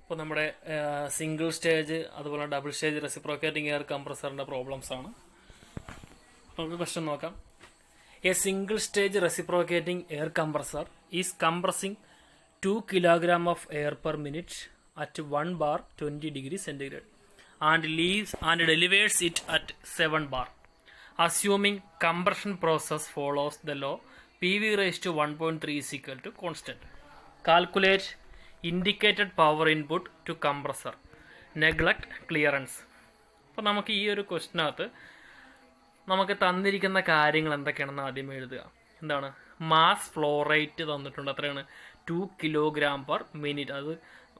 ഇപ്പോൾ നമ്മുടെ single stage അതുപോലെ ഡബിൾ സ്റ്റേജ് റെസിപ്രോക്കേറ്റിംഗ് എയർ കംപ്രസറിൻ്റെ പ്രോബ്ലംസ് ആണ്. നമുക്ക് ക്വസ്റ്റ്യൻ നോക്കാം. A single stage reciprocating air compressor is compressing 2 kilogram of air per minute at 1 bar 20 degrees centigrade and leaves and delivers it at 7 bar. Assuming compression process follows the law, PV raised to 1.3 is equal to constant. Calculate indicated power input to compressor. Neglect clearance. അപ്പോൾ നമുക്ക് ഈ ഒരു ക്വസ്റ്റിനകത്ത് നമുക്ക് തന്നിരിക്കുന്ന കാര്യങ്ങൾ എന്തൊക്കെയാണെന്ന് ആദ്യം എഴുതുക. എന്താണ്? മാസ് ഫ്ലോ റേറ്റ് തന്നിട്ടുണ്ട്. അത്രയാണ് 2 kilogram per minute. അത്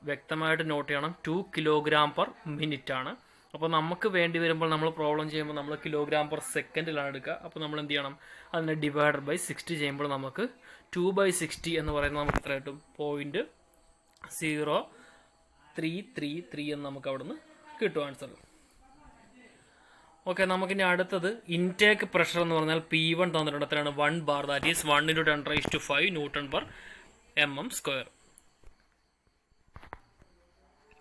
വ്യക്തമായിട്ട് നോട്ട് ചെയ്യണം. 2 kilogram per minute ആണ്. അപ്പോൾ നമുക്ക് വേണ്ടി വരുമ്പോൾ നമ്മൾ പ്രോബ്ലം ചെയ്യുമ്പോൾ നമ്മൾ കിലോഗ്രാം പെർ സെക്കൻഡിലാണ് എടുക്കുക. അപ്പോൾ നമ്മൾ എന്ത് ചെയ്യണം? അതിനെ ഡിവൈഡഡ് ബൈ 60 ചെയ്യുമ്പോൾ നമുക്ക് 2/60 എന്ന് പറയുന്നത് നമുക്ക് എത്ര കിട്ടും? 0.0333 എന്ന് നമുക്ക് അവിടെ നിന്ന് കിട്ടും ആൻസർ. ഓക്കെ, നമുക്കിനി അടുത്തത് ഇൻടേക്ക് പ്രഷർ എന്ന് പറഞ്ഞാൽ P1 തന്നിട്ടുണ്ട്. എത്രയാണ്? 1 bar. That is 1 × 10⁵ Nm².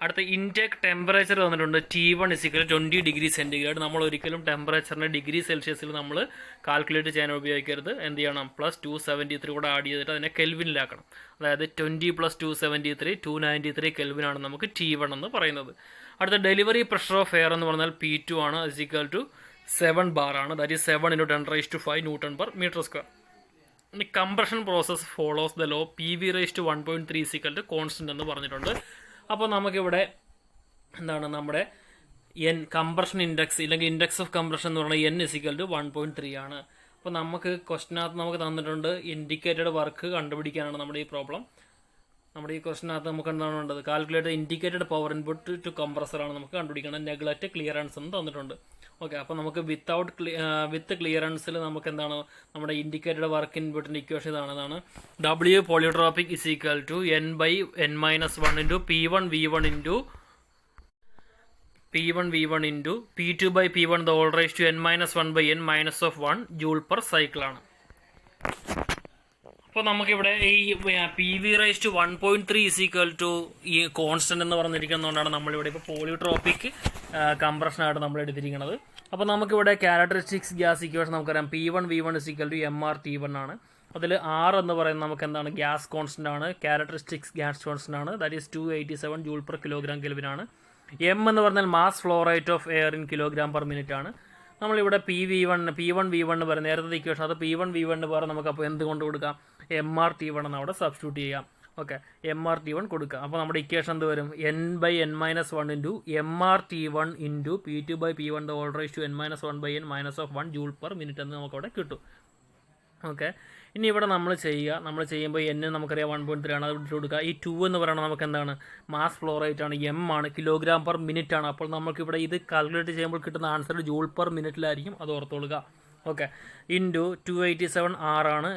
അടുത്ത ഇൻടേക്ക് ടെമ്പറേച്ചർ തന്നിട്ടുണ്ട്. T1 = 20 degree centigrade. നമ്മൾ ഒരിക്കലും ടെമ്പറേച്ചറിനെ ഡിഗ്രി സെൽഷ്യസിൽ നമ്മൾ കാൽക്കുലേറ്റ് ചെയ്യാൻ ഉപയോഗിക്കരുത്. എന്ത് ചെയ്യണം? +273 കൂടെ ആഡ് ചെയ്തിട്ട് അതിനെ കെൽവിനിലാക്കണം. അതായത് 20 + 273 293 കെൽവിനാണ് നമുക്ക് T1 എന്ന് പറയുന്നത്. അടുത്ത ഡെലിവറി പ്രഷർ ഓഫ് എയർ എന്ന് പറഞ്ഞാൽ P2 ആണ്. = 7 bar ആണ്. That is 7 × 10⁵ Nm². ഇനി compression process follows the law, PV raised to 1.3 = constant എന്ന് പറഞ്ഞിട്ടുണ്ട്. അപ്പോൾ നമുക്കിവിടെ എന്താണ് നമ്മുടെ എൻ കംപ്രഷൻ ഇൻഡെക്സ് ഇല്ലെങ്കിൽ ഇൻഡെക്സ് ഓഫ് കംപ്രഷൻ എന്ന് പറഞ്ഞാൽ N = 1.3 ആണ്. അപ്പോൾ നമുക്ക് ക്വസ്റ്റിനകത്ത് നമുക്ക് തന്നിട്ടുണ്ട് ഇൻഡിക്കേറ്റഡ് വർക്ക് കണ്ടുപിടിക്കാനാണ് നമ്മുടെ ഈ പ്രോബ്ലം. നമ്മുടെ ഈ ക്വസ്റ്റിനകത്ത് നമുക്ക് എന്താണ് വേണ്ടത്? Calculate indicated power input to compressor ആണ് നമുക്ക് കണ്ടുപിടിക്കണം. നെഗ്ലക്റ്റ് ക്ലിയറൻസ് എന്ന് തന്നിട്ടുണ്ട്. ഓക്കെ, അപ്പോൾ നമുക്ക് വിത്ത് ക്ലിയറൻസിൽ നമുക്ക് എന്താണ് നമ്മുടെ ഇൻഡിക്കേറ്റഡ് വർക്ക് ഇൻപുട്ടിൻ്റെ ഇക്വേഷൻ ഇതാണ്. W പോളിയോട്രോപ്പിക് = N/n-1 × P1V1 × P2/P1 n-1/n-1 Joule/cycle ആണ്. അപ്പോൾ നമുക്കിവിടെ ഈ PV raised to 1.3 = ഈ കോൺസ്റ്റന്റ് എന്ന് പറഞ്ഞിരിക്കുന്നതുകൊണ്ടാണ് നമ്മളിവിടെ ഇപ്പോൾ പോളിയോട്രോപ്പിക് കംപ്രഷനായിട്ട് നമ്മൾ എടുത്തിരിക്കുന്നത്. അപ്പോൾ നമുക്കിവിടെ ക്യാരക്ടറിസ്റ്റിക്സ് ഗ്യാസ് ഇക്വേഷൻ നമുക്കറിയാം. P1V1 = mRT1 ആണ്. അതിൽ R എന്ന് പറയുന്നത് നമുക്ക് എന്താണ്? ഗ്യാസ് കോൺസ്റ്റന്റ് ആണ്. ക്യാരക്ടറിസ്റ്റിക്സ് ഗ്യാസ് കോൺസ്റ്റന്റ് ആണ്. ദാറ്റ് ഈസ് 287 Joule/kg ആണ്. M എന്ന് പറഞ്ഞാൽ mass flow rate of air in kg/min ആണ്. നമ്മളിവിടെ P1V1 പറയുന്നത് നേരത്തെ ഇക്വേഷൻ, അത് P1V1 പകരം നമുക്ക് അപ്പോൾ എന്തുകൊണ്ട് കൊടുക്കാം? mRT1 എന്ന് അവിടെ സബ്സ്റ്റിറ്റ്യൂട്ട് ചെയ്യാം. ഓക്കെ, mRT1 കൊടുക്കുക. അപ്പോൾ നമ്മുടെ ഇക്വേഷൻ എന്ത് വരും? n/n-1 × mRT1 × P2/P1 n-1/n-1 Joule/min എന്ന് നമുക്കവിടെ കിട്ടും. ഓക്കെ, ഇനി ഇവിടെ നമ്മൾ ചെയ്യുമ്പോൾ n നമുക്കറിയാം 1.3 ആണ്. അത് വിട്ടു കൊടുക്കുക. ഈ 2 എന്ന് പറയുന്നത് നമുക്ക് എന്താണ്? മാസ് ഫ്ലോ റേറ്റ് ആണ്. M ആണ്, kg/min ആണ്. അപ്പോൾ നമുക്കിവിടെ ഇത് കാൽക്കുലേറ്റ് ചെയ്യുമ്പോൾ കിട്ടുന്ന ആൻസർ Joule/min അത് ഓർത്തോളുക. ഓക്കെ, ഇൻറ്റു 287 R ആണ്.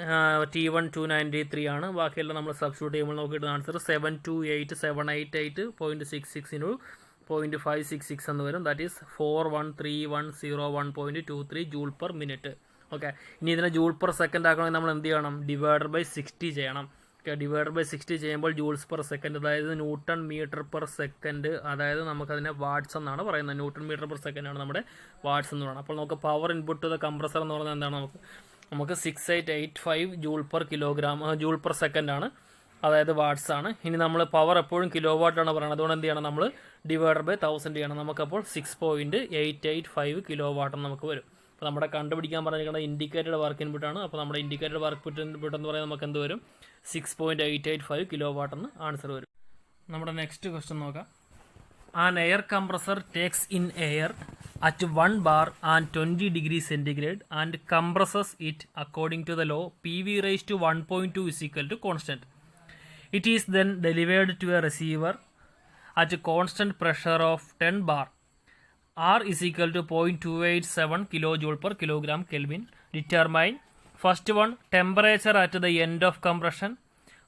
T1 293 ആണ്. ബാക്കിയെല്ലാം നമ്മൾ സബ്സ്റ്റിറ്റ്യൂട്ട് ചെയ്യുമ്പോൾ നമുക്ക് കിട്ടുന്ന ആൻസർ 728,788.66 × 0.566 എന്ന് വരും. That is 413,101.23 Joule/min. ഓക്കെ, ഇനി ഇതിനെ Joule/second ആക്കണമെങ്കിൽ നമ്മൾ എന്ത് ചെയ്യണം? ഡിവൈഡഡ് ബൈ 60 ചെയ്യണം. ഓക്കെ, ഡിവൈഡഡ് ബൈ 60 ചെയ്യുമ്പോൾ Joules/second, അതായത് Nm/s, അതായത് നമുക്കതിനെ വാട്ട്സ് എന്നാണ് പറയുന്നത്. Nm/s ആണ് നമ്മുടെ വാട്ട്സ് എന്ന് പറയുന്നത്. അപ്പോൾ നമുക്ക് power input to the compressor എന്ന് പറയുന്നത് എന്താണ്? നമുക്ക് 6885 Joule/second ആണ്, അതായത് വാട്ട്സ് ആണ്. ഇനി നമ്മൾ പവർ എപ്പോഴും കിലോ വാട്ടാണ് പറയുന്നത്. അതുകൊണ്ട് എന്ത് ചെയ്യണം? നമ്മൾ ഡിവൈഡഡ് ബൈ 1000 ചെയ്യണം. നമുക്കപ്പോൾ 6.885 kW നമുക്ക് വരും. അപ്പോൾ നമ്മുടെ കണ്ടുപിടിക്കാൻ പറഞ്ഞിരിക്കുന്നത് ഇൻഡിക്കേറ്റഡ് വർക്ക് ഇൻപുട്ടാണ്. അപ്പോൾ നമ്മുടെ ഇൻഡിക്കേറ്റഡ് വർക്ക് ഇൻപുട്ട് എന്ന് പറയുന്നത് നമുക്ക് എന്ത് വരും? 6.885 kW എന്ന് ആൻസർ വരും. നമ്മുടെ നെക്സ്റ്റ് ക്വസ്റ്റ്യൻ നോക്കാം. An air compressor takes in air at 1 bar and 20 degrees centigrade and compresses it according to the law, PV raised to 1.2 = constant. It is then delivered to a receiver at a constant pressure of 10 bar. R = 0.287 kJ/kg Determine first one, temperature at the end of compression,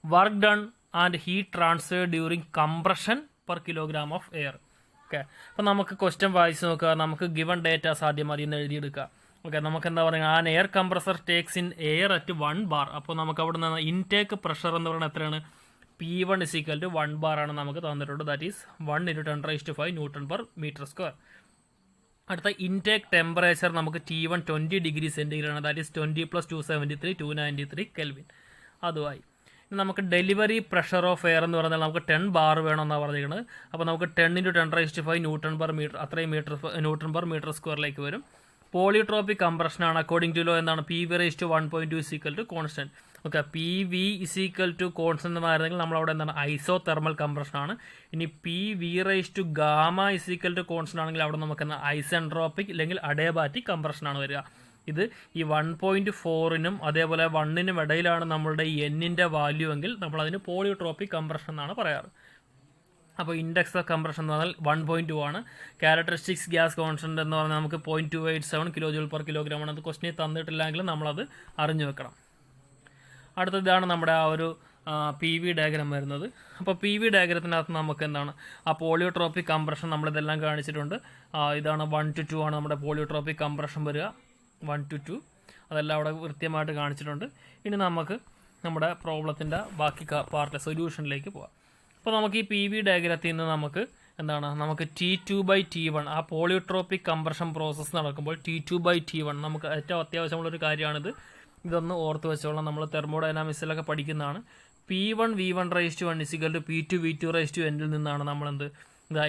work done and heat transfer during compression per kilogram of air. Okay, അപ്പോൾ നമുക്ക് question വായിച്ച് നോക്കുക. നമുക്ക് given datas ആദ്യം എന്ന് എഴുതിയെടുക്കുക. Okay, നമുക്ക് എന്താ പറയുക? An air compressor takes in air at 1 bar. അപ്പോൾ നമുക്ക് അവിടെ നിന്ന് ഇൻടേക്ക് പ്രഷർ എന്ന് പറയുന്നത് എത്രയാണ്? P1 is equal to 1 bar ആണ് നമുക്ക് തന്നിട്ടുണ്ട്. That is 1 × 10⁵ newton per metre square. അടുത്ത ഇൻടേക്ക് ടെമ്പറേച്ചർ നമുക്ക് T1 20 ഡിഗ്രി സെൻറ്റിഗ്രേഡ് ആണ്. That is 20 + 273 293 kelvin. അതുമായി നമുക്ക് ഡെലിവറി പ്രഷർ ഓഫ് എയർ എന്ന് പറഞ്ഞാൽ നമുക്ക് 10 ബാർ വേണമെന്നാണ് പറഞ്ഞിരിക്കുന്നത്. അപ്പോൾ നമുക്ക് 10 × 10⁵ ന്യൂട്ടൺ പെർ മീറ്റർ, അത്രയും ന്യൂട്ടൺ പെർ മീറ്റർ സ്ക്വയറിലേക്ക് വരും. പോളിട്രോപ്പിക് കംപ്രഷൻ ആണ്. അക്കോർഡിംഗ് ടു ലോ എന്താണ് PV/1.2 is equal to constant. Okay, PV is equal to constant എന്നായിരുന്നെങ്കിൽ നമ്മളവിടെ എന്താണ് ഐസോ തെർമൽ കംപ്രഷൻ ആണ്. ഇനി PV/γ is equal to constant ആണെങ്കിൽ അവിടെ നമുക്ക് എന്താണ് ഐസെൻട്രോപ്പിക് അല്ലെങ്കിൽ അഡേബാറ്റിക് കംപ്രഷൻ ആണ് വരിക. ഇത് ഈ 1.4നും അതേപോലെ 1നും ഇടയിലാണ് നമ്മളുടെ എന്നിൻ്റെ വാല്യൂ എങ്കിൽ നമ്മളതിന് പോളിട്രോപ്പിക് കംപ്രഷൻ എന്നാണ് പറയാറ്. അപ്പോൾ ഇൻഡെക്സ് ഓഫ് കംപ്രഷൻ എന്ന് പറഞ്ഞാൽ 1.2 ആണ്. ക്യാരക്ടറിസ്റ്റിക്സ് ഗ്യാസ് കോൺസ്റ്റന്റ് എന്ന് പറഞ്ഞാൽ നമുക്ക് 0.287 kJ/kg ആണ്. അത് ക്വസ്റ്റിനിൽ തന്നിട്ടില്ലെങ്കിൽ നമ്മളത് അറിഞ്ഞു വെക്കണം. അടുത്തതാണ് നമ്മുടെ ആ ഒരു PV ഡയഗ്രാം വരുന്നത്. അപ്പോൾ PV ഡയഗ്രത്തിനകത്ത് നമുക്ക് എന്താണ് ആ പോളിയോട്രോപ്പിക് കംപ്രഷൻ നമ്മളിതെല്ലാം കാണിച്ചിട്ടുണ്ട്. ഇതാണ് 1 to 2 ആണ് നമ്മുടെ പോളിയോട്രോപ്പിക് കംപ്രഷൻ വരിക, 1 to 2. അതെല്ലാം അവിടെ കൃത്യമായിട്ട് കാണിച്ചിട്ടുണ്ട്. ഇനി നമുക്ക് നമ്മുടെ പ്രോബ്ലത്തിൻ്റെ ബാക്കി പാർട്ട് സൊല്യൂഷനിലേക്ക് പോകാം. അപ്പോൾ നമുക്ക് ഈ PV ഡയഗ്രത്തിൽ നിന്ന് നമുക്ക് എന്താണ് നമുക്ക് T2/T1 ആ പോളിയോട്രോപ്പിക് കംപ്രഷൻ പ്രോസസ്സ് നടക്കുമ്പോൾ T2/T1 നമുക്ക് ഏറ്റവും അത്യാവശ്യമുള്ളൊരു കാര്യമാണിത്. ഇതൊന്ന് ഓർത്ത് വെച്ചോളാം. നമ്മൾ തെർമോഡൈനാമിക്സിലൊക്കെ പഠിക്കുന്നതാണ്. P1 V1/1 is equal to P2 V2/n നിന്നാണ് നമ്മളെന്ത്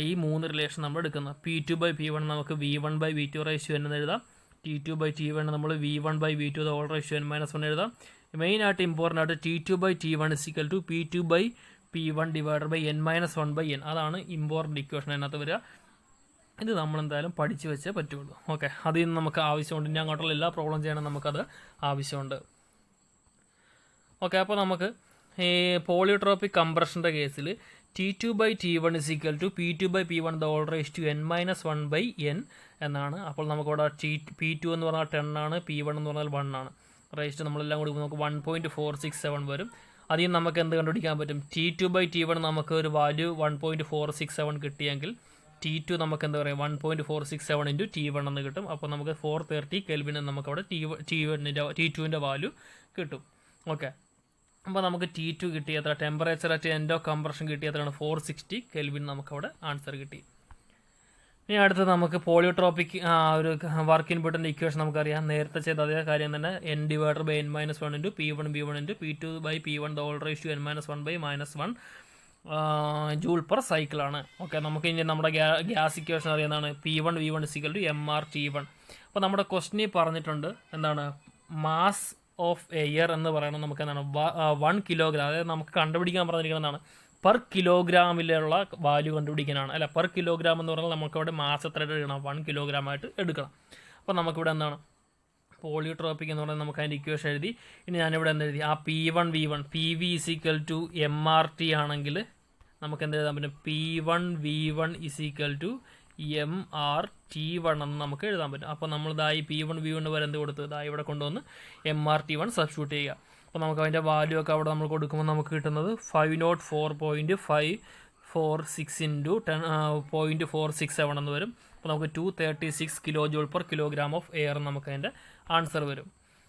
ഈ 3 റിലേഷൻ നമ്മൾ എടുക്കുന്നത്. P2/P1 നമുക്ക് V1/V2/n എന്ന് എഴുതാം. T2/T1 നമ്മൾ V1/V2/n-1 എഴുതാം. മെയിനായിട്ട് ഇമ്പോർട്ടൻ്റ് ആയിട്ട് T2/T1 is equal to P2/P1 / n-1/n. അതാണ് ഇമ്പോർട്ടൻ്റ് ഇക്വേഷൻ അതിനകത്ത് വരിക. ഇത് നമ്മളെന്തായാലും പഠിച്ചു വെച്ചേ പറ്റുള്ളൂ. ഓക്കെ, അതിൽ നിന്ന് നമുക്ക് ആവശ്യമുണ്ട്. ഇനി അങ്ങോട്ടുള്ള എല്ലാ പ്രോബ്ലം ചെയ്യണം നമുക്കത് ആവശ്യമുണ്ട്. ഓക്കെ, അപ്പോൾ നമുക്ക് ഈ പോളിയോട്രോപ്പിക് കംപ്രഷൻ്റെ കേസിൽ T2/T1 is equal to P2/P1 n-1/n എന്നാണ്. അപ്പോൾ നമുക്കവിടെ P2 എന്ന് പറഞ്ഞാൽ 10 ആണ്, P1 എന്ന് പറഞ്ഞാൽ 1 ആണ്. റേസ്റ്റ് നമ്മളെല്ലാം കൂടി നമുക്ക് 1.467 വരും. അതിൽ നിന്ന് നമുക്ക് എന്ത് കണ്ടുപിടിക്കാൻ പറ്റും? T2/T1 നമുക്ക് ഒരു വാല്യൂ 1.467 കിട്ടിയെങ്കിൽ T2 നമുക്ക് എന്താ പറയുക 1.467 × T1 എന്ന് കിട്ടും. അപ്പോൾ നമുക്ക് 430 കെൽവിൻ നമുക്കവിടെ T2ൻ്റെ വാല്യൂ കിട്ടും. ഓക്കെ, അപ്പോൾ നമുക്ക് T2 കിട്ടി എത്ര? Temperature at end of compression കിട്ടി എത്രയാണ്? 460 കെൽവിൻ നമുക്കവിടെ ആൻസർ കിട്ടി. ഇനി അടുത്ത് നമുക്ക് പോളിയോട്രോപ്പിക് ഒരു വർക്ക് ഇൻപുട്ടിൻ്റെ ഇക്വേഷൻ നമുക്കറിയാം. നേരത്തെ ചെയ്ത അതേ കാര്യം തന്നെ n/n-1 × P1 V1 × P2/P1 n-1/-1 joule per സൈക്കിളാണ്. ഓക്കെ, നമുക്ക് ഇനി നമ്മുടെ ഗ്യാസ് ഇക്വേഷൻ അറിയാവുന്നതാണ്. P1 V1 is equal to mRT1. അപ്പോൾ നമ്മുടെ ക്വസ്റ്റിനിൽ പറഞ്ഞിട്ടുണ്ട് എന്താണ് മാസ് ഓഫ് എയർ എന്ന് പറയുന്നത് നമുക്ക് എന്താണ് 1 കിലോഗ്രാം. അതായത് നമുക്ക് കണ്ടുപിടിക്കാൻ പറഞ്ഞിരിക്കുന്നതാണ് പെർ കിലോഗ്രാമിലുള്ള വാല്യൂ കണ്ടുപിടിക്കാനാണ്. അല്ല, പെർ കിലോഗ്രാം എന്ന് പറഞ്ഞാൽ നമുക്കവിടെ മാസ് എത്ര എടുക്കണം? 1 കിലോഗ്രാം ആയിട്ട് എടുക്കണം. അപ്പോൾ നമുക്കിവിടെ എന്താണ് പോളിയോട്രോപ്പിക് എന്ന് പറയുന്നത് നമുക്ക് അതിൻ്റെ ഇക്വേഷൻ എഴുതി. ഇനി ഞാനിവിടെ എന്ത് എഴുതി? ആ P1 V1 PV is equal to mRT ആണെങ്കിൽ നമുക്ക് എന്ത് എഴുതാൻ പറ്റും? P1 V1 is equal to mRT1 എന്ന് നമുക്ക് എഴുതാൻ പറ്റും. അപ്പോൾ നമ്മൾ ഈ P1 V1 വരെ എന്ത് കൊടുത്ത് ഇവിടെ കൊണ്ടുവന്ന് mRT1 സബ്സ്റ്റിറ്റ്യൂട്ട് ചെയ്യുക. അപ്പോൾ നമുക്ക് അതിൻ്റെ വാല്യൂ ഒക്കെ അവിടെ നമ്മൾ കൊടുക്കുമ്പോൾ നമുക്ക് കിട്ടുന്നത് 504.546 × 10.467 എന്ന് വരും. അപ്പോൾ നമുക്ക് 236 kJ/kg ഓഫ് എയർ നമുക്ക് അതിൻ്റെ ആൻസർ വരും.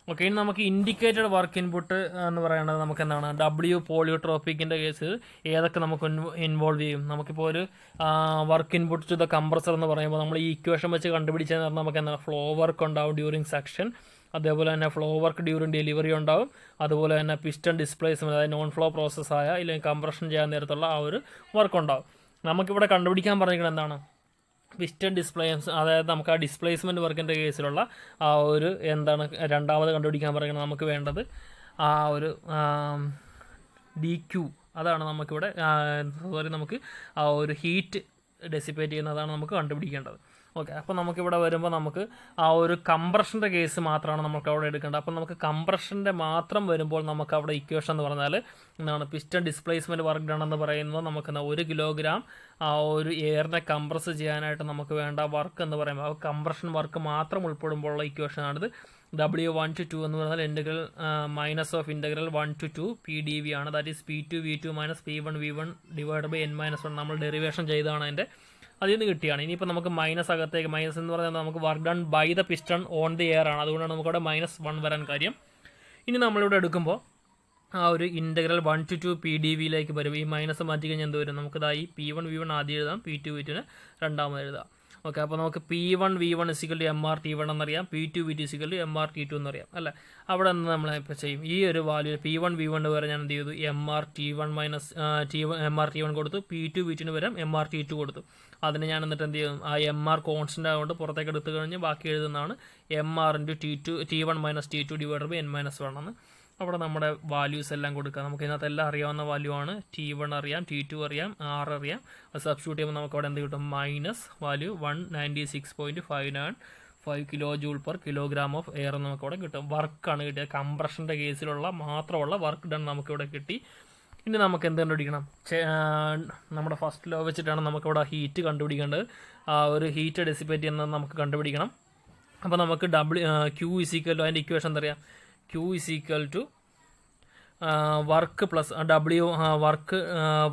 ഓക്കെ, ഇനി നമുക്ക് ഇൻഡിക്കേറ്റഡ് വർക്ക് ഇൻപുട്ട് എന്ന് പറയുന്നത് നമുക്ക് എന്താണ് പോളിയോട്രോപ്പിക്കിൻ്റെ കേസ് ഏതൊക്കെ നമുക്ക് ഇൻവോൾവ് ചെയ്യും? നമുക്കിപ്പോൾ ഒരു work input to the compressor എന്ന് പറയുമ്പോൾ നമ്മൾ ഈ ഇക്വേഷൻ വെച്ച് കണ്ടുപിടിച്ചതെന്ന് പറഞ്ഞാൽ നമുക്ക് എന്താണ് ഫ്ലോ വർക്ക് ഉണ്ടാവും ഡ്യൂറിങ് സെക്ഷൻ, അതേപോലെ തന്നെ ഫ്ലോ വർക്ക് ഡ്യൂറിങ് ഡെലിവറി ഉണ്ടാവും, അതുപോലെ തന്നെ പിസ്റ്റൺ ഡിസ്പ്ലേസ്മെൻറ്റ് അതായത് നോൺ ഫ്ലോ പ്രോസസ്സായ ഇല്ലെങ്കിൽ കംപ്രഷൻ ചെയ്യാൻ നേരത്തുള്ള ആ ഒരു വർക്ക് ഉണ്ടാവും. നമുക്കിവിടെ കണ്ടുപിടിക്കാൻ പറഞ്ഞിരിക്കുന്നത് എന്താണ് പിസ്റ്റൺ അതായത് നമുക്ക് ആ ഡിസ്പ്ലേസ്മെൻറ്റ് വർക്കിൻ്റെ കേസിലുള്ള ആ ഒരു എന്താണ് രണ്ടാമത് കണ്ടുപിടിക്കാൻ പറയുന്നത് നമുക്ക് വേണ്ടത് ആ ഒരു DQ. അതാണ് നമുക്കിവിടെ നമുക്ക് ആ ഒരു ഹീറ്റ് ഡെസിപ്പേറ്റ് ചെയ്യുന്നതാണ് നമുക്ക് കണ്ടുപിടിക്കേണ്ടത്. ഓക്കെ, അപ്പോൾ നമുക്കിവിടെ വരുമ്പോൾ നമുക്ക് ആ ഒരു കംപ്രഷൻ്റെ കേസ് മാത്രമാണ് നമുക്ക് അവിടെ എടുക്കേണ്ടത്. അപ്പോൾ നമുക്ക് കംപ്രഷൻ്റെ മാത്രം വരുമ്പോൾ നമുക്ക് അവിടെ ഇക്വേഷൻ എന്ന് പറഞ്ഞാൽ എന്താണ് പിസ്റ്റൺ ഡിസ്പ്ലേസ്മെൻറ്റ് വർക്ക് ഡൺ എന്ന് പറയുന്നത് നമുക്ക് 1 കിലോഗ്രാം ആ ഒരു എയറിനെ കംപ്രസ് ചെയ്യാനായിട്ട് നമുക്ക് വേണ്ട വർക്ക് എന്ന് പറയുമ്പോൾ ആ കംപ്രഷൻ വർക്ക് മാത്രം ഉൾപ്പെടുമ്പോഴുള്ള ഇക്വേഷനാണിത്. W1 to 2 എന്ന് പറഞ്ഞാൽ integral minus of integral 1 to 2 PdV ആണ്. That is P2 V2 - P1 V1 / n-1 നമ്മൾ ഡെറിവേഷൻ ചെയ്താണ് അതിൻ്റെ അതിൽ നിന്ന് കിട്ടിയാണ്. ഇനിയിപ്പോൾ നമുക്ക് മൈനസ് അകത്തേക്ക് മൈനസ് എന്ന് പറഞ്ഞാൽ നമുക്ക് work done by the piston on the air ആണ്. അതുകൊണ്ടാണ് നമുക്കവിടെ -1 വരാൻ കാര്യം. ഇനി നമ്മളിവിടെ എടുക്കുമ്പോൾ ആ ഒരു ഇൻ്റഗ്രൽ 1 to 2 PdVയിലേക്ക് വരും. ഈ മൈനസ് മാറ്റി കഴിഞ്ഞാൽ എന്ത് വരും? നമുക്കിതായി P1 V1 ആദ്യം എഴുതാം, P2 V2 രണ്ടാമത് എഴുതാം. ഓക്കെ, അപ്പോൾ നമുക്ക് P1 V1 = MR T1 എന്നറിയാം, P2 V2 = MR T2 എന്നറിയാം അല്ലേ. അവിടെ നിന്ന് നമ്മൾ ഇപ്പോൾ ചെയ്യും ഈ ഒരു വാല്യൂ P1 V1 വരെ ഞാൻ എന്ത് ചെയ്തു? MR T1 കൊടുത്തു, P2 V2 വരാം MR T2 കൊടുത്തു. അതിന് ഞാൻ എന്നിട്ട് എന്ത് ചെയ്യും? ആ MR കോൺസ്റ്റൻ്റ് ആയതുകൊണ്ട് പുറത്തേക്ക് എടുത്തു കഴിഞ്ഞ് ബാക്കി എഴുതുന്നതാണ് MR × T1 - T2 / N-1 എന്ന്. അവിടെ നമ്മുടെ വാല്യൂസ് എല്ലാം കൊടുക്കുക. നമുക്ക് ഇതിനകത്ത് എല്ലാം അറിയാവുന്ന വാല്യൂ ആണ്. T1 അറിയാം, T2 അറിയാം, R അറിയാം. അത് സബ്സ്റ്റിറ്റ്യൂട്ട് ചെയ്യുമ്പോൾ നമുക്ക് അവിടെ എന്ത് കിട്ടും? Minus value 196.595 kJ/kg of air നമുക്ക് അവിടെ കിട്ടും. വർക്കാണ് കിട്ടിയത്. കംപ്രഷൻ്റെ കേസിലുള്ള മാത്രമുള്ള വർക്ക് ഡൺ നമുക്കിവിടെ കിട്ടി. ഇനി നമുക്ക് എന്ത് കണ്ടുപിടിക്കണം? നമ്മുടെ ഫസ്റ്റ് ലോ വെച്ചിട്ടാണ് നമുക്കിവിടെ ഹീറ്റ് കണ്ടുപിടിക്കേണ്ടത്. ആ ഒരു ഹീറ്റ് ഡെസിപ്പേറ്റ് ചെയ്യുന്നത് നമുക്ക് കണ്ടുപിടിക്കണം. അപ്പോൾ നമുക്ക് Q = അതിൻ്റെ ഇക്വേഷൻ എന്താ പറയുക? Q = work plus work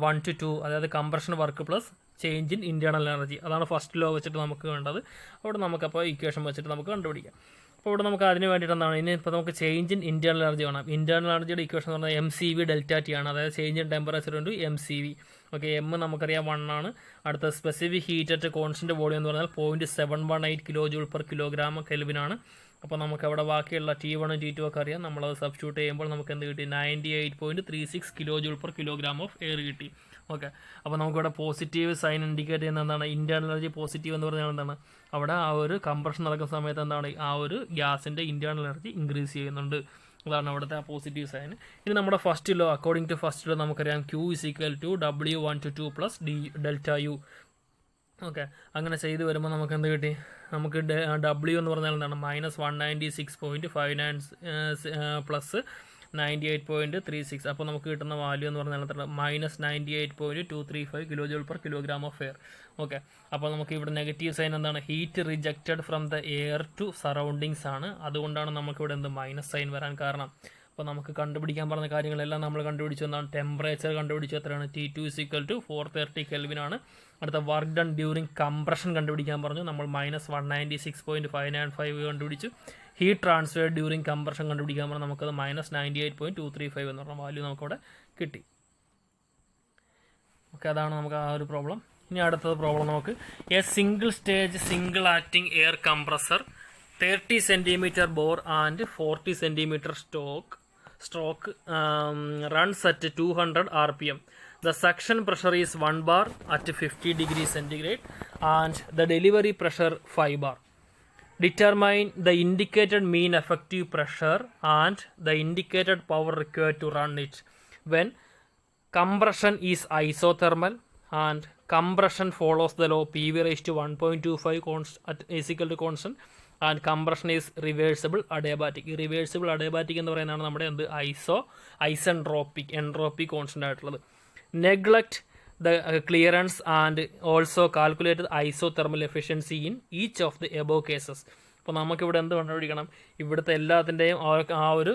1 to 2, അതായത് compression work plus change in internal energy. അതാണ് ഫസ്റ്റ് ലോ വെച്ചിട്ട് നമുക്ക് വേണ്ടത്. അവിടെ നമുക്കപ്പോൾ ഇക്വേഷൻ വെച്ചിട്ട് നമുക്ക് കണ്ടുപിടിക്കാം. അപ്പോൾ ഇവിടെ നമുക്ക് അതിന് വേണ്ടിയിട്ട് എന്താണ്? ഇനി ഇപ്പോൾ നമുക്ക് ചേഞ്ച് ഇൻ ഇൻറ്റേർണൽ എനർജി വേണം. ഇൻറ്റേർണൽ എനർജിയുടെ ഇക്വേഷൻ എന്ന് പറഞ്ഞാൽ MCV ΔT ആണ്, അതായത് change in temperature × MCV. Okay, M നമുക്കറിയാം 1 ആണ്. അടുത്ത specific heat at constant volume എന്ന് പറഞ്ഞാൽ 0.718 kJ/kg ആണ്. അപ്പോൾ നമുക്ക് അവിടെ ബാക്കിയുള്ള T1 T2 ഒക്കെ അറിയാം. നമ്മളത് സബ്സ്റ്റിറ്റ്യൂട്ട് ചെയ്യുമ്പോൾ നമുക്ക് എന്ത് കിട്ടി? 98.36 kJ/kg ഓഫ് എയർ കിട്ടി. ഓക്കെ, അപ്പോൾ നമുക്കിവിടെ പോസിറ്റീവ് സൈൻ ഇൻഡിക്കേറ്റ് ചെയ്യുന്ന എന്താണ്? ഇൻറ്റേർണൽ എനർജി പോസിറ്റീവ് എന്ന് പറഞ്ഞാൽ എന്താണ്? അവിടെ ആ ഒരു കംപ്രഷൻ നടക്കുന്ന സമയത്ത് എന്താണ്? ആ ഒരു ഗ്യാസിൻ്റെ ഇൻറ്റേർണൽ എനർജി ഇൻക്രീസ് ചെയ്യുന്നുണ്ട്. അതാണ് അവിടുത്തെ ആ പോസിറ്റീവ് സൈൻ. ഇനി നമ്മുടെ first law, according to first law നമുക്കറിയാം Q = W1 to 2 + ΔU. Okay, അങ്ങനെ ചെയ്ത് വരുമ്പോൾ നമുക്ക് എന്ത് കിട്ടി? നമുക്ക് W എന്ന് പറഞ്ഞാൽ എന്താണ്? -196.59 പ്ലസ് 98.36. അപ്പോൾ നമുക്ക് കിട്ടുന്ന വാല്യൂ എന്ന് പറഞ്ഞാൽ -98.235 kJ/kg ഓഫ് എയർ. ഓക്കെ, അപ്പോൾ നമുക്ക് ഇവിടെ നെഗറ്റീവ് സൈൻ എന്താണ്? Heat rejected from the air to surroundings ആണ്. അതുകൊണ്ടാണ് നമുക്കിവിടെ എന്ത് മൈനസ് സൈൻ വരാൻ കാരണം. അപ്പോൾ നമുക്ക് കണ്ടുപിടിക്കാൻ പറഞ്ഞ കാര്യങ്ങളെല്ലാം നമ്മൾ കണ്ടുപിടിച്ചു. എന്താണ്? ടെമ്പറേച്ചർ കണ്ടുപിടിച്ചു. എത്രയാണ്? T2 = 430 Kelvin ആണ്. അടുത്ത വർക്ക് ഡൺ ഡ്യൂറിങ് കംപ്രഷൻ കണ്ടുപിടിക്കാൻ പറഞ്ഞു. നമ്മൾ -196.595 കണ്ടുപിടിച്ചു. ഹീറ്റ് ട്രാൻസ്ഫർ ഡ്യൂറിങ് കംപ്രഷൻ കണ്ടുപിടിക്കാൻ പറഞ്ഞാൽ നമുക്കത് -98.235 എന്ന് പറഞ്ഞ വാല്യൂ നമുക്കവിടെ കിട്ടി. ഓക്കെ, അതാണ് നമുക്ക് ആ ഒരു പ്രോബ്ലം. ഇനി അടുത്തത് പ്രോബ്ലം നമുക്ക് A single stage single acting air compressor 30 cm bore and 40 cm stroke runs at 200 rpm. The suction pressure is 1 bar at 50 degrees centigrade and the delivery pressure 5 bar. Determine the indicated mean effective pressure and the indicated power required to run it when compression is isothermal and compression follows the law PV/1.25 is equal to constant and compression is reversible adiabatic. Reversible adiabatic എന്ന് പറയുന്നതാണ് നമ്മുടെ എന്ത്? Entropy constant ആയിട്ടുള്ളത്. Neglect the clearance and also calculate the isothermal efficiency in each of the above cases. അപ്പോൾ നമുക്കിവിടെ എന്ത് കണ്ടുപിടിക്കണം? ഇവിടുത്തെ എല്ലാത്തിൻ്റെയും ആ ഒരു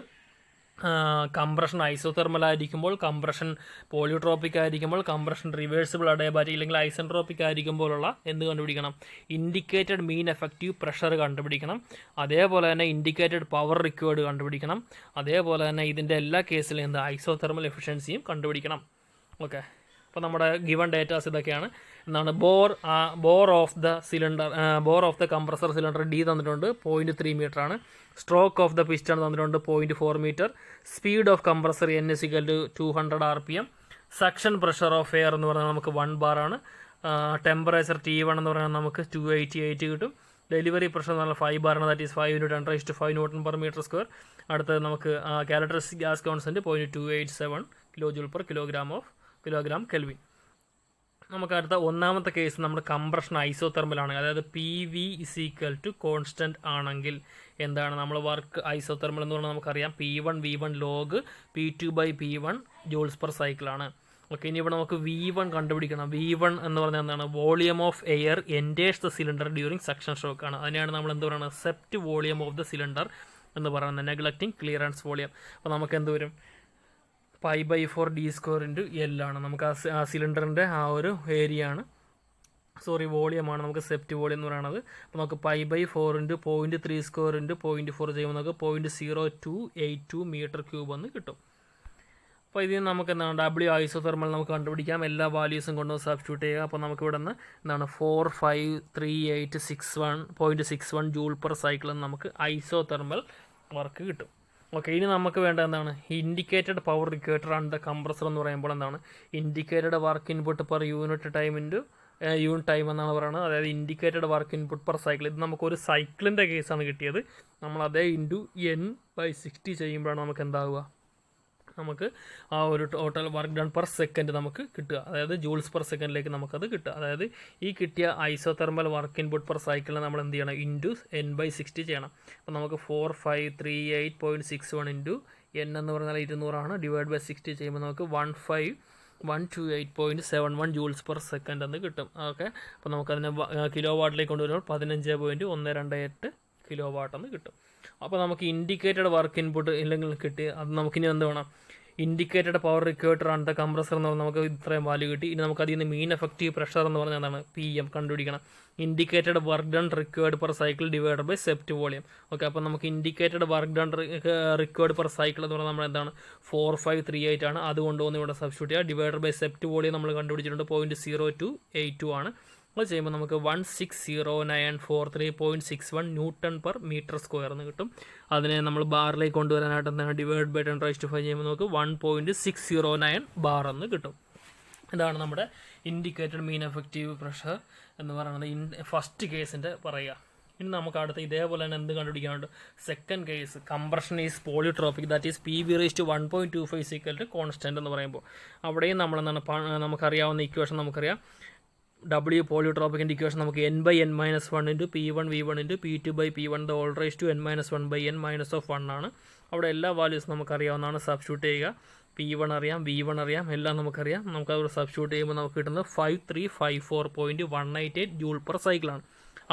കംപ്രഷൻ ഐസോതെർമൽ ആയിരിക്കുമ്പോൾ, കംപ്രഷൻ പോളിയോട്രോപ്പിക് ആയിരിക്കുമ്പോൾ, കംപ്രഷൻ റിവേഴ്സിബിൾ അഡയബാറ്റിക് അല്ലെങ്കിൽ ഐസെൻട്രോപ്പിക് ആയിരിക്കുമ്പോഴുള്ള എന്ത് കണ്ടുപിടിക്കണം? ഇൻഡിക്കേറ്റഡ് മീൻ എഫക്റ്റീവ് പ്രഷർ കണ്ടുപിടിക്കണം. അതേപോലെ തന്നെ ഇൻഡിക്കേറ്റഡ് പവർ റിക്വേർഡ് കണ്ടുപിടിക്കണം. അതേപോലെ തന്നെ ഇതിൻ്റെ എല്ലാ കേസിലും എന്ത് ഐസോതെർമൽ എഫിഷ്യൻസിയും കണ്ടുപിടിക്കണം. ഓക്കെ, അപ്പോൾ നമ്മുടെ ഗിവൺ ഡേറ്റാസ് ഇതൊക്കെയാണ്. എന്താണ്? Bore of the compressor cylinder D തന്നിട്ടുണ്ട്, 0.3 മീറ്റർ ആണ്. സ്ട്രോക്ക് ഓഫ് ദ പിസ്റ്റൺ തന്നിട്ടുണ്ട് 0.4 metre. Speed of compressor N = 200 rpm. Suction pressure of air എന്ന് പറഞ്ഞാൽ നമുക്ക് 1 bar ആണ്. ടെമ്പറേച്ചർ T1 എന്ന് പറഞ്ഞാൽ നമുക്ക് 288 കിട്ടും. ഡെലിവറി പ്രഷർ എന്ന് പറഞ്ഞാൽ 5 bar ആണ്, ദാറ്റ് ഈസ് 5 × 10⁵ Nm/m². അടുത്തത് നമുക്ക് കാരക്ടറിസ്റ്റിക് ഗ്യാസ് കോൺസ്റ്റന്റ് 0.287 kJ/kg നമുക്ക് അടുത്ത ഒന്നാമത്തെ കേസ് നമ്മുടെ കംപ്രഷൻ ഐസോതെർമലാണ്. അതായത് PV = കോൺസ്റ്റന്റ് ആണെങ്കിൽ എന്താണ്? നമ്മൾ വർക്ക് ഐസോതെർമൽ എന്ന് പറഞ്ഞാൽ നമുക്കറിയാം P1 V1 log P2/P1 J/cycle ആണ്. ഓക്കെ, ഇനി ഇവിടെ നമുക്ക് V1 കണ്ടുപിടിക്കണം. V1 എന്ന് പറഞ്ഞാൽ എന്താണ്? Volume of air enters the cylinder during suction stroke ആണ്. അതിനെയാണ് നമ്മൾ എന്ത് പറയുന്നത്? Sept volume of the cylinder എന്ന് പറയുന്നത്, നെഗ്ലക്റ്റിംഗ് ക്ലിയറൻസ് വോളിയം. അപ്പോൾ നമുക്ക് എന്ത് വരും? π/4 d² × L ആണ്. നമുക്ക് ആ സിലിണ്ടറിൻ്റെ ആ ഒരു ഏരിയ ആണ്, വോളിയമാണ് നമുക്ക് സെപ്റ്റ് വോളിയം എന്ന് പറയുന്നത്. അപ്പോൾ നമുക്ക് π/4 × 0.32 × 0.4 ചെയ്യുമ്പോൾ നമുക്ക് 0.0282 m³ എന്ന് കിട്ടും. അപ്പോൾ ഇതിൽ നമുക്ക് എന്താണ് W ഐസോതെർമൽ നമുക്ക് കണ്ടുപിടിക്കാം. എല്ലാ വാല്യൂസും കൊണ്ട് സബ്സ്റ്റിറ്റ്യൂട്ട് ചെയ്യുക. അപ്പോൾ നമുക്ക് ഇവിടെ നിന്ന് എന്താണ് 453861.61 ജൂൾ പെർ സൈക്കിൾ എന്ന് നമുക്ക് ഐസോതെർമൽ വർക്ക് കിട്ടും. ഓക്കെ, ഇനി നമുക്ക് വേണ്ട എന്താണ് indicated power required run the compressor എന്ന് പറയുമ്പോൾ എന്താണ് indicated work input per unit time unit time എന്നാണ് പറയുന്നത്. അതായത് indicated work input per cycle. ഇത് നമുക്കൊരു സൈക്കിളിൻ്റെ കേസാണ് കിട്ടിയത്. നമ്മൾ അതേ ഇൻറ്റു N/60 ചെയ്യുമ്പോഴാണ് നമുക്ക് എന്താവുക, നമുക്ക് ആ ഒരു total work done per second നമുക്ക് കിട്ടുക. അതായത് ജൂൾസ് പെർ സെക്കൻഡിലേക്ക് നമുക്കത് കിട്ടുക. അതായത് ഈ കിട്ടിയ ഐസോതെർമൽ വർക്ക് ഇൻപുട്ട് പെർ സൈക്കിളിന് നമ്മൾ എന്ത് ചെയ്യണം, ഇൻറ്റു N/60 ചെയ്യണം. അപ്പോൾ നമുക്ക് 4538.61 ഇൻറ്റു N എന്ന് പറഞ്ഞാൽ 200 ഡിവൈഡ് ബൈ 60 ചെയ്യുമ്പോൾ നമുക്ക് 1528.71 ജൂൾസ് പെർ സെക്കൻഡ് എന്ന് കിട്ടും. ഓക്കെ, അപ്പോൾ നമുക്കതിനെ കിലോ വാട്ടിലേക്ക് കൊണ്ടുവരുമ്പോൾ 15.128 കിലോ വാട്ട് എന്ന് കിട്ടും. അപ്പോൾ നമുക്ക് ഇൻഡിക്കേറ്റഡ് വർക്ക് ഇൻപുട്ട് ഇല്ലെങ്കിൽ കിട്ടി. അത് നമുക്കിനി എന്ത് വേണം, indicated power required run the compressor എന്ന് പറഞ്ഞാൽ നമുക്ക് ഇത്രയും വാല്യൂ കിട്ടി. ഇനി നമുക്ക് അതിൽ നിന്ന് മീൻ എഫക്റ്റീവ് പ്രഷർ എന്ന് പറഞ്ഞാൽ എന്താണ് PM കണ്ടുപിടിക്കണം. Indicated work done required per cycle divide by swept volume. Okay, അപ്പോൾ നമുക്ക് indicated work done required per cycle എന്ന് പറഞ്ഞാൽ നമ്മൾ എന്താണ് 4538 ആണ്. അതുകൊണ്ട് ഒന്ന് ഇവിടെ സബ്സ്റ്റിറ്റ്യൂട്ട് ചെയ്യുക. ഡിവൈഡ് ബൈ സെപ്റ്റ് വോളിയം നമ്മൾ കണ്ടുപിടിച്ചിട്ടുണ്ട് 0.0282 ആണ്. അത് ചെയ്യുമ്പോൾ നമുക്ക് 160943.61 ന്യൂട്ടൺ പെർ മീറ്റർ സ്ക്വയർ എന്ന് കിട്ടും. അതിനെ നമ്മൾ ബാറിലേക്ക് കൊണ്ടുവരാനായിട്ട് എന്താണ് ഡിവൈഡ് ബൈ 10⁵ ചെയ്യുമ്പോൾ നമുക്ക് 1.609 ബാർ എന്ന് കിട്ടും. ഇതാണ് നമ്മുടെ ഇൻഡിക്കേറ്റഡ് മീൻ എഫക്റ്റീവ് പ്രഷർ എന്ന് പറയുന്നത് ഫസ്റ്റ് കേസിൻ്റെ പറയുക. ഇനി നമുക്ക് അടുത്ത ഇതേപോലെ തന്നെ എന്ത് കണ്ടുപിടിക്കാനുണ്ട്, second case compression is polytropic that is PV/1.25 constant എന്ന് പറയുമ്പോൾ അവിടെയും നമ്മൾ എന്താണ് നമുക്കറിയാവുന്ന ഇക്വേഷൻ നമുക്കറിയാം. W പോളിട്രോപ്പിക്കിൻ്റെ ഇക്വേഷൻ നമുക്ക് N/N-1 into P1 V1 into P2/P1 the whole raise to N-1/N -1 ആണ്. അവിടെ എല്ലാ വാല്യൂസും നമുക്കറിയാവുന്നതാണ്. സബ്സ്റ്റിറ്റ്യൂട്ട് ചെയ്യുക. P1 അറിയാം, V1 അറിയാം, എല്ലാം നമുക്കറിയാം. നമുക്കത് സബ്സ്റ്റിറ്റ്യൂട്ട് ചെയ്യുമ്പോൾ നമുക്ക് കിട്ടുന്നത് 5354.188 ജൂൾ പെർ സൈക്കിളാണ്.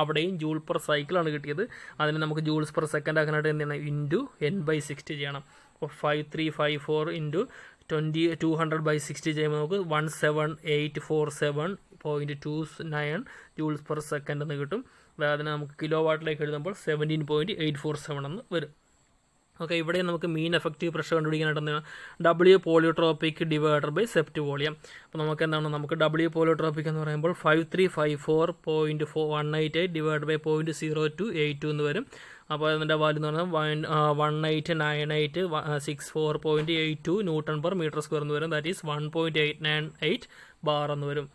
അവിടെയും ജൂൾ പെർ സൈക്കിളാണ് കിട്ടിയത്. അതിന് നമുക്ക് ജൂൾസ് പെർ സെക്കൻഡ് ആക്കാനായിട്ട് എന്ത് ചെയ്യണം, ഇൻറ്റു N/60 ചെയ്യണം. അപ്പോൾ 5354 ഇൻറ്റു 200/60 ചെയ്യുമ്പോൾ നമുക്ക് 17847.29 ജൂൾസ് പെർ സെക്കൻഡ് എന്ന് കിട്ടും. അതായത് നമുക്ക് കിലോ വാട്ടിലേക്ക് എഴുതുമ്പോൾ 17.847 എന്ന് വരും. ഓക്കെ, ഇവിടെ നമുക്ക് മീൻ എഫക്റ്റീവ് പ്രഷർ കണ്ടുപിടിക്കാനായിട്ട് എന്താണ് W polytropic divided by swept volume. അപ്പോൾ നമുക്ക് എന്താണ് നമുക്ക് W പോളിട്രോപ്പിക് എന്ന് പറയുമ്പോൾ 5354.188 ഡിവൈഡ് ബൈ 0.0282 എന്ന് വരും. അപ്പോൾ അതിൻ്റെ വാല്യൂ എന്ന് പറഞ്ഞാൽ 189864.82 ന്യൂട്ടൺ പെർ മീറ്റർ സ്ക്വയർ എന്ന് വരും. ദാറ്റ് ഈസ് 1.898 ബാർ എന്ന് വരും.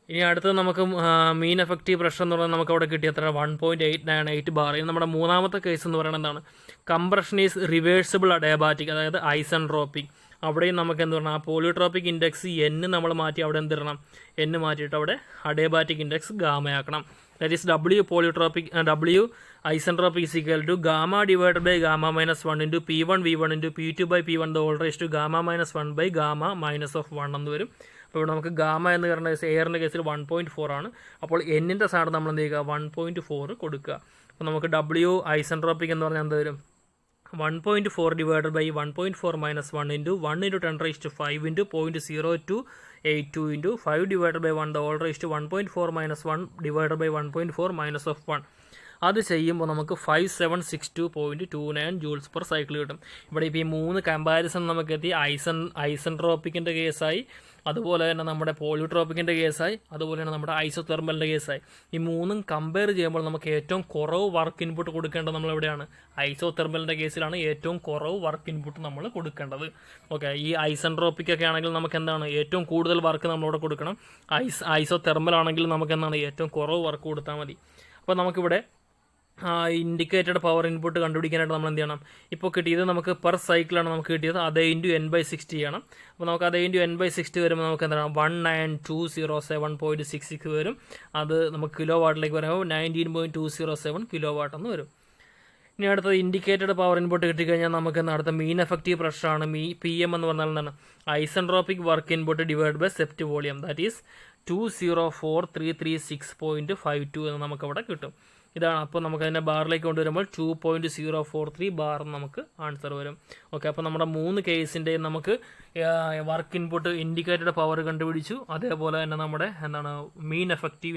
ഇനി അടുത്തത് നമുക്ക് മീൻ എഫക്റ്റീവ് പ്രഷർ എന്ന് പറഞ്ഞാൽ നമുക്ക് അവിടെ കിട്ടിയ എത്ര 1.898 ബാർ. ഇനി നമ്മുടെ മൂന്നാമത്തെ കേസ് എന്ന് പറയുന്നത് എന്താണ്, കംപ്രഷൻ ഈസ് റിവേഴ്സിബിൾ അഡയാബാറ്റിക്, അതായത് ഐസൻട്രോപ്പിക്. അവിടെയും നമുക്ക് എന്ത് പറഞ്ഞാൽ ആ പോളിട്രോപ്പിക് ഇൻഡെക്സ് N നമ്മൾ മാറ്റി അവിടെ എന്തിടണം, N മാറ്റിയിട്ട് അവിടെ അഡയാബാറ്റിക് ഇൻഡെക്സ് ഗാമയാക്കണം. That is W polytropic W isentropic is equal to gamma divided by gamma -1 into P1 V1 into P2/P1 the whole raise to gamma -1 by gamma -1 എന്ന് വരും. അപ്പോൾ ഇവിടെ നമുക്ക് ഗാമ എന്ന് പറയുന്ന എയറിൻ്റെ കേസിൽ 1.4 ആണ്. അപ്പോൾ N-ൻ്റെ സ്ഥാനം നമ്മൾ എന്ത് ചെയ്യുക 1.4 കൊടുക്കുക. അപ്പോൾ നമുക്ക് W ഐസൻട്രോപ്പിക് എന്ന് പറഞ്ഞാൽ എന്ത് വരും, 1.4 divided by 1.4 -1 into 1 into 10⁵5 into 0.0282 into 5 divided by 1 the whole raise to 1.4 -1 divided by 1.4 -1. അത് ചെയ്യുമ്പോൾ നമുക്ക് 5762.29 ജൂൾസ് പെർ സൈക്കിൾ കിട്ടും. ഇവിടെ ഇപ്പോൾ ഈ മൂന്ന് കമ്പാരിസൺ നമുക്ക് എത്തി. ഐസൻട്രോപ്പിക്കിൻ്റെ കേസായി, അതുപോലെ തന്നെ നമ്മുടെ പോളിട്രോപ്പിക്കിൻ്റെ കേസായി, അതുപോലെ തന്നെ നമ്മുടെ ഐസോതെർമലിൻ്റെ കേസായി. ഈ മൂന്നും കമ്പയർ ചെയ്യുമ്പോൾ നമുക്ക് ഏറ്റവും കുറവ് വർക്ക് ഇൻപുട്ട് കൊടുക്കേണ്ടത് നമ്മളെവിടെയാണ്, ഐസോതെർമലിൻ്റെ കേസിലാണ് ഏറ്റവും കുറവ് വർക്ക് ഇൻപുട്ട് നമ്മൾ കൊടുക്കേണ്ടത്. ഓക്കെ, ഈ ഐസൻട്രോപ്പിക്കൊക്കെ ആണെങ്കിൽ നമുക്ക് എന്താണ് ഏറ്റവും കൂടുതൽ വർക്ക് നമ്മളിവിടെ കൊടുക്കണം. ഐസോതെർമൽ ആണെങ്കിൽ നമുക്ക് എന്താണ് ഏറ്റവും കുറവ് വർക്ക് കൊടുത്താൽ മതി. അപ്പോൾ നമുക്കിവിടെ ഇൻഡിക്കേറ്റഡ് പവർ ഇൻപുട്ട് കണ്ടുപിടിക്കാനായിട്ട് നമ്മൾ എന്ത് ചെയ്യണം, ഇപ്പോൾ കിട്ടിയത് നമുക്ക് പെർ സൈക്കിളാണ് നമുക്ക് കിട്ടിയത്, അതേ ഇൻറ്റു N/60 ചെയ്യണം. അപ്പോൾ നമുക്ക് അതേ ഇൻറ്റു N/60 വരുമ്പോൾ നമുക്ക് എന്താണ് 19207.66 വരും. അത് നമുക്ക് കിലോ വാട്ടിലേക്ക് വരുമ്പോൾ 19.207 കിലോ വാട്ട് എന്ന് വരും. ഇനി അടുത്തത് ഇൻഡിക്കേറ്റഡ് പവർ ഇൻപുട്ട് കിട്ടിക്കഴിഞ്ഞാൽ നമുക്ക് അടുത്ത മീൻ എഫക്റ്റീവ് പ്രഷറാണ്. PM എന്ന് പറഞ്ഞാൽ എന്താണ് isentropic work input divide by swept volume. That is 204,336.52 എന്ന് നമുക്കവിടെ കിട്ടും. ഇതാണ്. അപ്പോൾ നമുക്കതിനെ ബാറിലേക്ക് കൊണ്ടുവരുമ്പോൾ 2.043 ബാർ നമുക്ക് ആൻസർ വരും. ഓക്കെ, അപ്പോൾ നമ്മുടെ മൂന്ന് കേസിൻ്റെയും നമുക്ക് വർക്ക് ഇൻപുട്ട് ഇൻഡിക്കേറ്റഡ് പവർ കണ്ടുപിടിച്ചു. അതേപോലെ തന്നെ നമ്മുടെ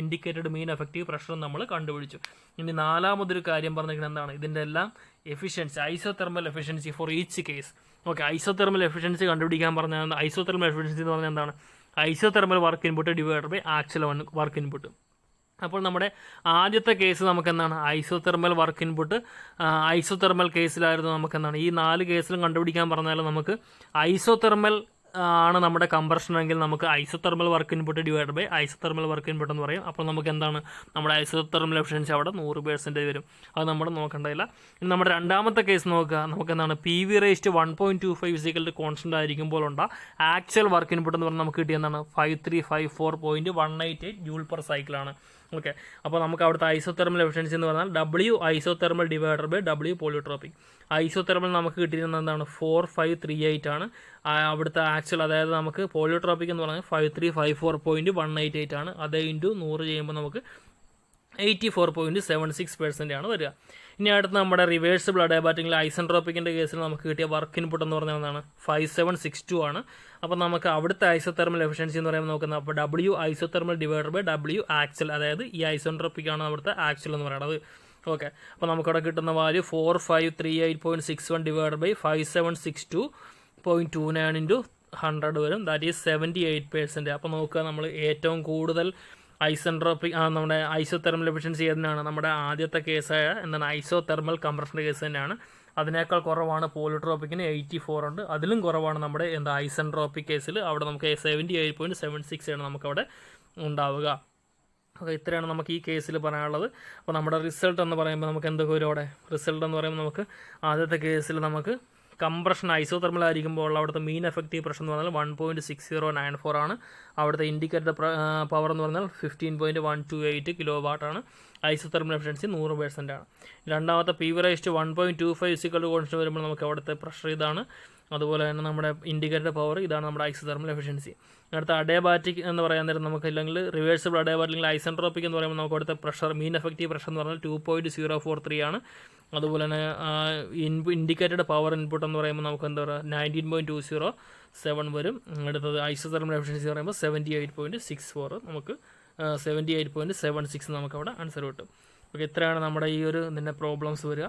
ഇൻഡിക്കേറ്റഡ് മീൻ എഫക്റ്റീവ് പ്രഷർ നമ്മൾ കണ്ടുപിടിച്ചു. ഇനി നാലാമതൊരു കാര്യം പറഞ്ഞിരിക്കുന്നത് എന്താണ്, ഇതിൻ്റെ എല്ലാം efficiency, isothermal efficiency for each case. Okay, isothermal efficiency കണ്ടുപിടിക്കാൻ പറഞ്ഞാൽ ഐസോതെർമൽ എഫിഷ്യൻസി എന്ന് പറഞ്ഞാൽ എന്താണ്? Isothermal work input divided by actual work input. അപ്പോൾ നമ്മുടെ ആദ്യത്തെ കേസ് നമുക്ക് എന്താണ്? Isothermal work input. ഐസോതെർമൽ കേസിലായിരുന്നു നമുക്ക് എന്താണ്? ഈ 4 കേസിലും കണ്ടുപിടിക്കാൻ പറഞ്ഞാൽ നമുക്ക് ഐസോതെർമൽ ആണ് നമ്മുടെ കംപ്രഷൻ എങ്കിൽ നമുക്ക് isothermal work input divide by isothermal work input എന്ന് പറയും. അപ്പോൾ നമുക്ക് എന്താണ്? നമ്മുടെ ഐസോതെർമൽ എഫിഷ്യൻസി അവിടെ 100% വരും. അത് നമ്മൾ നോക്കേണ്ടതില്ല. ഇനി നമ്മുടെ രണ്ടാമത്തെ കേസ് നോക്കുക. നമുക്ക് എന്താണ്? PV/1.25 കോൺസ്റ്റന്റ് ആയിരിക്കുമ്പോൾ ആക്ച്വൽ വർക്ക് ഇൻപുട്ട് എന്ന് പറഞ്ഞാൽ നമുക്ക് കിട്ടിയ എന്താണ്? 5354.188 ജൂൾ പെർ സൈക്കിളാണ്. ഓക്കെ, അപ്പോൾ നമുക്ക് അവിടുത്തെ ഐസോതെർമൽ എഫിഷ്യൻസി എന്ന് പറഞ്ഞാൽ W isothermal divided by W polytropic. Isothermal നമുക്ക് കിട്ടിയിരുന്നത് എന്താണ്? 4538 ആണ്. അവിടുത്തെ ആക്ച്വൽ, അതായത് നമുക്ക് പോളിട്രോപ്പിക് എന്ന് പറഞ്ഞാൽ 5354.188 ആണ്. അത് ഇൻറ്റു 100 ചെയ്യുമ്പോൾ നമുക്ക് 84.76% ആണ് വരിക. ഇനി അടുത്ത് നമ്മുടെ റിവേഴ്സിബിൾ അഡിയാബാറ്റിക്കിൽ ഐസെൻട്രോപ്പിക്കിൻ്റെ കേസിൽ നമുക്ക് കിട്ടിയ വർക്ക് ഇൻപുട്ട് എന്ന് പറഞ്ഞാൽ എന്താണ്? 5762 ആണ്. അപ്പോൾ നമുക്ക് അവിടുത്തെ ഐസോതെർമൽ എഫിഷ്യൻസി എന്ന് പറയുമ്പോൾ നോക്കുന്നത് അപ്പോൾ W isothermal divided by W actual, അതായത് ഈ ഐസെൻട്രോപ്പിക് ആണ് അവിടുത്തെ ആക്ച്വൽ എന്ന് പറയുന്നത്. ഓക്കെ, അപ്പോൾ നമുക്കവിടെ കിട്ടുന്ന വാല്യൂ 4538.61 ഡിവൈഡ് ബൈ 5762.29 ഇൻറ്റു 100 വരും. That is 78%. അപ്പോൾ നോക്കുക, നമ്മൾ ഏറ്റവും കൂടുതൽ ഐസെൻട്രോപ്പിക് നമ്മുടെ ഐസോതെർമൽ എഫിഷ്യൻസി ഏതിനാണ്? നമ്മുടെ ആദ്യത്തെ കേസായ എന്താണ്? ഐസോതെർമൽ കംപ്രഷൻ്റെ കേസ് തന്നെയാണ്. അതിനേക്കാൾ കുറവാണ് പോളിട്രോപ്പിക്കിന് 84 ഉണ്ട്. അതിലും കുറവാണ് നമ്മുടെ ഐസെൻട്രോപ്പിക് കേസിൽ. അവിടെ നമുക്ക് 78.76 ആണ് നമുക്കവിടെ ഉണ്ടാവുക. ഓക്കെ, ഇത്രയാണ് നമുക്ക് ഈ കേസിൽ പറയാനുള്ളത്. അപ്പോൾ നമ്മുടെ റിസൾട്ട് എന്ന് പറയുമ്പോൾ നമുക്ക് എന്തൊക്കെ വരും അവിടെ? റിസൾട്ട് എന്ന് പറയുമ്പോൾ നമുക്ക് ആദ്യത്തെ കേസിൽ നമുക്ക് കംപ്രഷൻ ഐസോതെർമൽ ആയിരിക്കുമ്പോൾ അവിടുത്തെ മീൻ എഫക്റ്റീവ് പ്രഷർ എന്ന് പറഞ്ഞാൽ 1.6094 ആണ്. അവിടുത്തെ ഇൻഡിക്കേറ്റഡ് പവർ എന്ന് പറഞ്ഞാൽ 15.128 kW ആണ്. ഐസോതെർമൽ എഫിഷ്യൻസി 100% ആണ്. രണ്ടാമത്തെ PV/1.25 കോൺസ്റ്റന്റ് വരുമ്പോൾ നമുക്ക് അവിടുത്തെ പ്രഷർ ഇതാണ്. അതുപോലെ തന്നെ നമ്മുടെ ഇൻഡിക്കേറ്റഡ് പവർ ഇതാണ് നമ്മുടെ ഐസോതെർമൽ എഫിഷ്യൻസി. അടുത്ത അഡിയാബാറ്റിക് എന്ന് പറയാൻ നേരം നമുക്ക് ഇല്ലെങ്കിൽ റിവേഴ്സിബിൾ അഡിയാബാറ്റിക് ഐസെൻട്രോപ്പിക് എന്ന് പറയുമ്പോൾ നമുക്ക് അവിടുത്തെ പ്രഷർ മീൻ എഫക്റ്റീവ് പ്രഷർ എന്ന് പറഞ്ഞാൽ 2.043 ആണ്. അതുപോലെ തന്നെ ഇൻഡിക്കേറ്റഡ് പവർ ഇൻപുട്ട് എന്ന് പറയുമ്പോൾ നമുക്ക് എന്താ പറയുക 19.207 വരും. അടുത്തത് ഐസോതെർമൽ എഫിഷ്യൻസി പറയുമ്പോൾ 78.64 നമുക്ക് 78.76 നമുക്കവിടെ ആൻസർ കിട്ടും. ഓക്കെ, ഇത്രയാണ് നമ്മുടെ ഈ ഒരു ഇതിൻ്റെ പ്രോബ്ലംസ് വരിക.